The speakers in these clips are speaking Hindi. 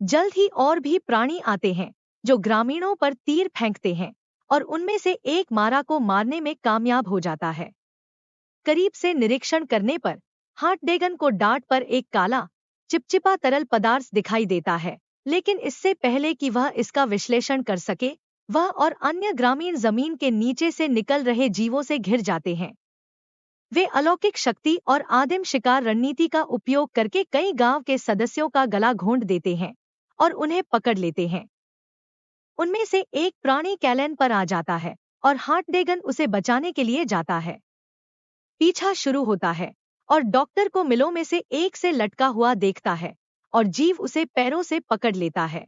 जल्द ही और भी प्राणी आते हैं जो ग्रामीणों पर तीर फेंकते हैं और उनमें से एक मारा को मारने में कामयाब हो जाता है। करीब से निरीक्षण करने पर हार्टडेगन को डार्ट पर एक काला चिपचिपा तरल पदार्थ दिखाई देता है, लेकिन इससे पहले कि वह इसका विश्लेषण कर सके, वह और अन्य ग्रामीण जमीन के नीचे से निकल रहे जीवों से घिर जाते हैं। वे अलौकिक शक्ति और आदिम शिकार रणनीति का उपयोग करके कई गांव के सदस्यों का गला घोंट देते हैं और उन्हें पकड़ लेते हैं। उनमें से एक प्राणी कैलेन पर आ जाता है और हार्टडेगन उसे बचाने के लिए जाता है। पीछा शुरू होता है और डॉक्टर को मिलों में से एक से लटका हुआ देखता है और जीव उसे पैरों से पकड़ लेता है।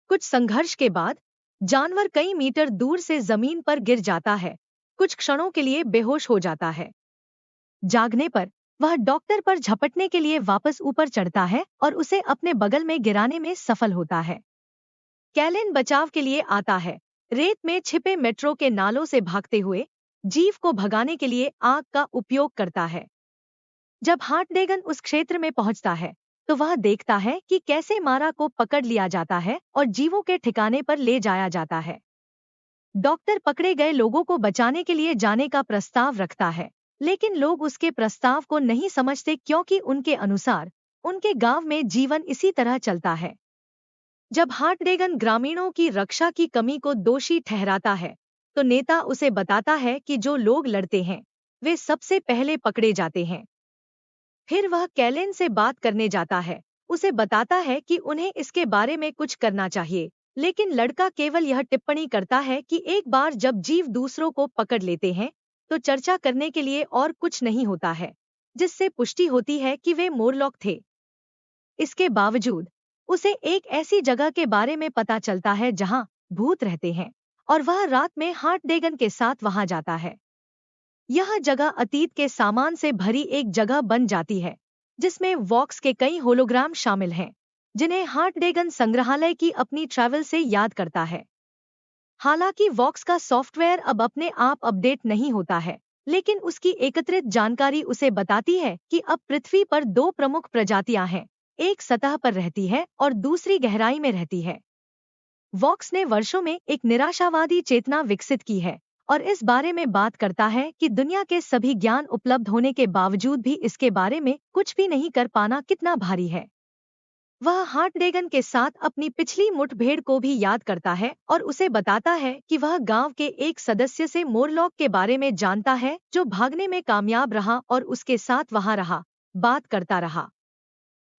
कुछ संघर्ष के बाद जानवर कई मीटर दूर से जमीन पर गिर जाता है, कुछ क्षणों के लिए बेहोश हो जाता है। जागने पर वह डॉक्टर पर झपटने के लिए वापस ऊपर चढ़ता है और उसे अपने बगल में गिराने में सफल होता है। कैलेन बचाव के लिए आता है, रेत में छिपे मेट्रो के नालों से भागते हुए जीव को भगाने के लिए आग का उपयोग करता है। जब हार्टडेगन उस क्षेत्र में पहुंचता है तो वह देखता है कि कैसे मारा को पकड़ लिया जाता है और जीवों के ठिकाने पर ले जाया जाता है। डॉक्टर पकड़े गए लोगों को बचाने के लिए जाने का प्रस्ताव रखता है, लेकिन लोग उसके प्रस्ताव को नहीं समझते क्योंकि उनके अनुसार उनके गांव में जीवन इसी तरह चलता है। जब हार्टडेगन ग्रामीणों की रक्षा की कमी को दोषी ठहराता है तो नेता उसे बताता है कि जो लोग लड़ते हैं वे सबसे पहले पकड़े जाते हैं। फिर वह कैलेन से बात करने जाता है, उसे बताता है कि उन्हें इसके बारे में कुछ करना चाहिए, लेकिन लड़का केवल यह टिप्पणी करता है कि एक बार जब जीव दूसरों को पकड़ लेते हैं तो चर्चा करने के लिए और कुछ नहीं होता है, जिससे पुष्टि होती है कि वे मोरलॉक थे। इसके बावजूद उसे एक ऐसी जगह के बारे में पता चलता है जहां भूत रहते हैं और वह रात में हार्टडेगन के साथ वहां जाता है। यह जगह अतीत के सामान से भरी एक जगह बन जाती है जिसमें वॉक्स के कई होलोग्राम शामिल हैं, जिन्हें हार्टडेगन संग्रहालय की अपनी ट्रैवल से याद करता है। हालांकि वॉक्स का सॉफ्टवेयर अब अपने आप अपडेट नहीं होता है, लेकिन उसकी एकत्रित जानकारी उसे बताती है कि अब पृथ्वी पर दो प्रमुख प्रजातियां हैं, एक सतह पर रहती है और दूसरी गहराई में रहती है। वॉक्स ने वर्षों में एक निराशावादी चेतना विकसित की है और इस बारे में बात करता है कि दुनिया के सभी ज्ञान उपलब्ध होने के बावजूद भी इसके बारे में कुछ भी नहीं कर पाना कितना भारी है। वह हार्टडेगन के साथ अपनी पिछली मुठभेड़ को भी याद करता है और उसे बताता है कि वह गांव के एक सदस्य से मोरलॉक के बारे में जानता है जो भागने में कामयाब रहा और उसके साथ वहां रहा, बात करता रहा।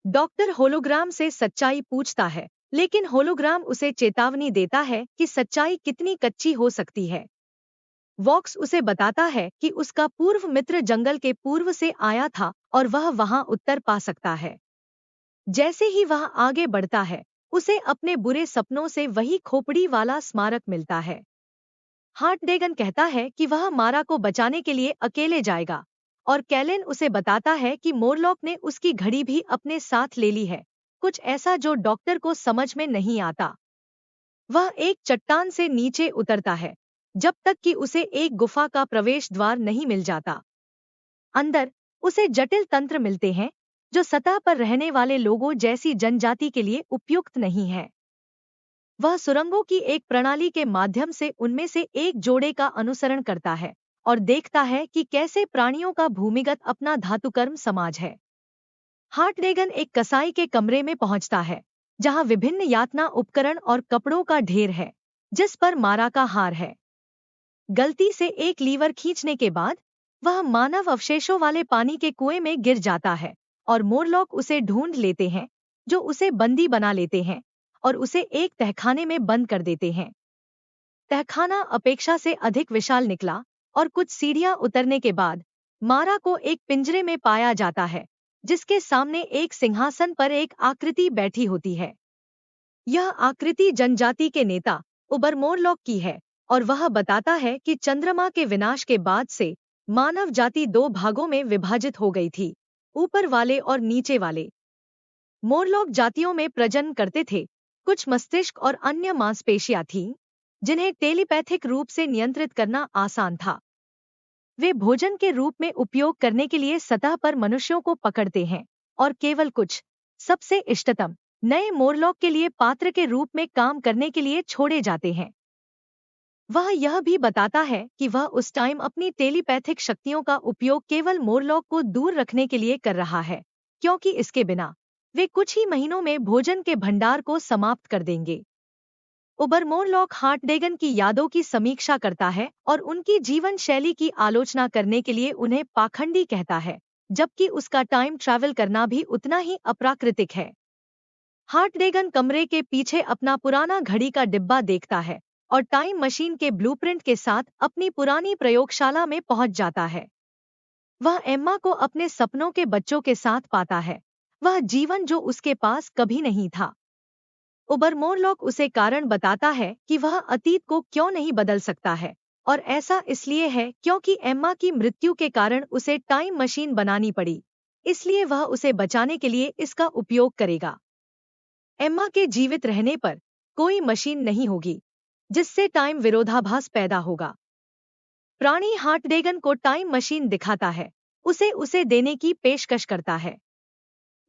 डॉक्टर होलोग्राम से सच्चाई पूछता है, लेकिन होलोग्राम उसे चेतावनी देता है कि सच्चाई कितनी कच्ची हो सकती है। वॉक्स उसे बताता है कि उसका पूर्व मित्र जंगल के पूर्व से आया था और वह वहां उत्तर पा सकता है। जैसे ही वह आगे बढ़ता है, उसे अपने बुरे सपनों से वही खोपड़ी वाला स्मारक मिलता है। हार्टडेगन कहता है कि वह मारा को बचाने के लिए अकेले जाएगा और कैलेन उसे बताता है कि मोरलॉक ने उसकी घड़ी भी अपने साथ ले ली है, कुछ ऐसा जो डॉक्टर को समझ में नहीं आता। वह एक चट्टान से नीचे उतरता है जब तक कि उसे एक गुफा का प्रवेश द्वार नहीं मिल जाता। अंदर उसे जटिल तंत्र मिलते हैं जो सतह पर रहने वाले लोगों जैसी जनजाति के लिए उपयुक्त नहीं है। वह सुरंगों की एक प्रणाली के माध्यम से उनमें से एक जोड़े का अनुसरण करता है और देखता है कि कैसे प्राणियों का भूमिगत अपना धातुकर्म समाज है। हार्टडेगन एक कसाई के कमरे में पहुंचता है जहां विभिन्न यातना उपकरण और कपड़ों का ढेर है, जिस पर मारा का हार है। गलती से एक लीवर खींचने के बाद वह मानव अवशेषों वाले पानी के कुएं में गिर जाता है और मोरलॉक उसे ढूंढ लेते हैं, जो उसे बंदी बना लेते हैं और उसे एक तहखाने में बंद कर देते हैं। तहखाना अपेक्षा से अधिक विशाल निकला और कुछ सीढ़ियां उतरने के बाद मारा को एक पिंजरे में पाया जाता है, जिसके सामने एक सिंहासन पर एक आकृति बैठी होती है। यह आकृति जनजाति के नेता उबर मोरलॉक की है और वह बताता है कि चंद्रमा के विनाश के बाद से मानव जाति दो भागों में विभाजित हो गई थी, ऊपर वाले और नीचे वाले। मोरलॉक जातियों में प्रजनन करते थे, कुछ मस्तिष्क और अन्य मांसपेशियां थीं, जिन्हें टेलीपैथिक रूप से नियंत्रित करना आसान था। वे भोजन के रूप में उपयोग करने के लिए सतह पर मनुष्यों को पकड़ते हैं और केवल कुछ सबसे इष्टतम नए मोरलॉक के लिए पात्र के रूप में काम करने के लिए छोड़े जाते हैं। वह यह भी बताता है कि वह उस टाइम अपनी टेलीपैथिक शक्तियों का उपयोग केवल मोरलॉक को दूर रखने के लिए कर रहा है, क्योंकि इसके बिना वे कुछ ही महीनों में भोजन के भंडार को समाप्त कर देंगे। उबर मोरलॉक हार्टडेगन की यादों की समीक्षा करता है और उनकी जीवन शैली की आलोचना करने के लिए उन्हें पाखंडी कहता है, जबकि उसका टाइम ट्रैवल करना भी उतना ही अप्राकृतिक है। हार्टडेगन कमरे के पीछे अपना पुराना घड़ी का डिब्बा देखता है और टाइम मशीन के ब्लूप्रिंट के साथ अपनी पुरानी प्रयोगशाला में पहुंच जाता है। वह एम्मा को अपने सपनों के बच्चों के साथ पाता है, वह जीवन जो उसके पास कभी नहीं था। उबर मोरलॉक उसे कारण बताता है कि वह अतीत को क्यों नहीं बदल सकता है, और ऐसा इसलिए है क्योंकि एम्मा की मृत्यु के कारण उसे टाइम मशीन बनानी पड़ी, इसलिए वह उसे बचाने के लिए इसका उपयोग करेगा। एम्मा के जीवित रहने पर कोई मशीन नहीं होगी, जिससे टाइम विरोधाभास पैदा होगा। प्राणी हार्टडेगन को टाइम मशीन दिखाता है, उसे उसे देने की पेशकश करता है।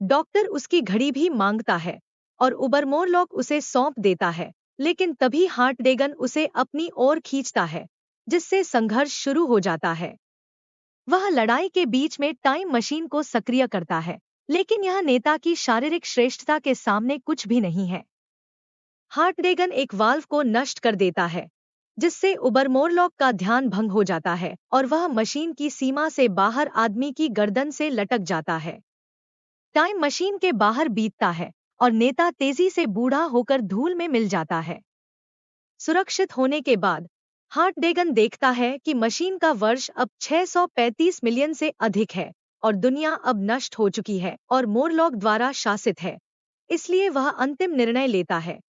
डॉक्टर उसकी घड़ी भी मांगता है और उबर मोरलॉक उसे सौंप देता है, लेकिन तभी हार्टडेगन उसे अपनी ओर खींचता है, जिससे संघर्ष शुरू हो जाता है। वह लड़ाई के बीच में टाइम मशीन को सक्रिय करता है, लेकिन यह नेता की शारीरिक श्रेष्ठता के सामने कुछ भी नहीं है। हार्टडेगन एक वाल्व को नष्ट कर देता है, जिससे उबर मोरलॉक का ध्यान भंग हो जाता है और वह मशीन की सीमा से बाहर आदमी की गर्दन से लटक जाता है। टाइम मशीन के बाहर बीतता है और नेता तेजी से बूढ़ा होकर धूल में मिल जाता है। सुरक्षित होने के बाद हार्टडेगन देखता है कि मशीन का वर्ष अब 635 मिलियन से अधिक है और दुनिया अब नष्ट हो चुकी है और मोरलॉक द्वारा शासित है, इसलिए वह अंतिम निर्णय लेता है।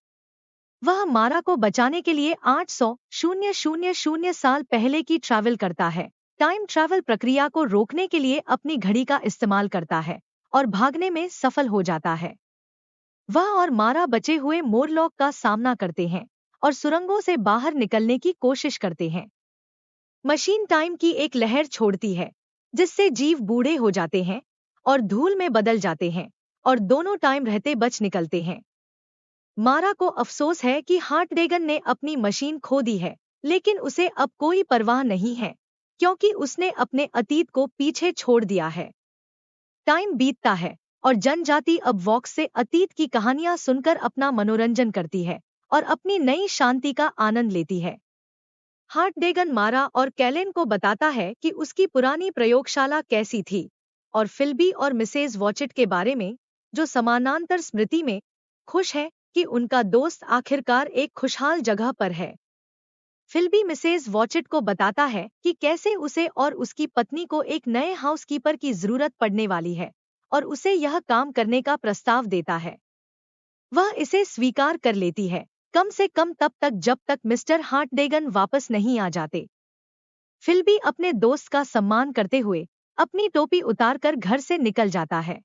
वह मारा को बचाने के लिए 800,000 साल पहले की ट्रैवल करता है, टाइम ट्रैवल प्रक्रिया को रोकने के लिए अपनी घड़ी का इस्तेमाल करता है और भागने में सफल हो जाता है। वह और मारा बचे हुए मोरलॉक का सामना करते हैं और सुरंगों से बाहर निकलने की कोशिश करते हैं। मशीन टाइम की एक लहर छोड़ती है, जिससे जीव बूढ़े हो जाते हैं और धूल में बदल जाते हैं और दोनों टाइम रहते बच निकलते हैं। मारा को अफसोस है कि हार्टडेगन ने अपनी मशीन खो दी है, लेकिन उसे अब कोई परवाह नहीं है, क्योंकि उसने अपने अतीत को पीछे छोड़ दिया है। टाइम बीतता है और जनजाति अब वॉक्स से अतीत की कहानियां सुनकर अपना मनोरंजन करती है और अपनी नई शांति का आनंद लेती है। हार्टडेगन मारा और कैलेन को बताता है कि उसकी पुरानी प्रयोगशाला कैसी थी और फिल्बी और मिसेज वॉचिट के बारे में, जो समानांतर स्मृति में खुश है कि उनका दोस्त आखिरकार एक खुशहाल जगह पर है। फिल्बी मिसेज वॉचिट को बताता है कि कैसे उसे और उसकी पत्नी को एक नए हाउसकीपर की जरूरत पड़ने वाली है और उसे यह काम करने का प्रस्ताव देता है। वह इसे स्वीकार कर लेती है, कम से कम तब तक जब तक मिस्टर हार्टडेगन वापस नहीं आ जाते। फिल्बी अपने दोस्त का सम्मान करते हुए अपनी टोपी उतारकर घर से निकल जाता है।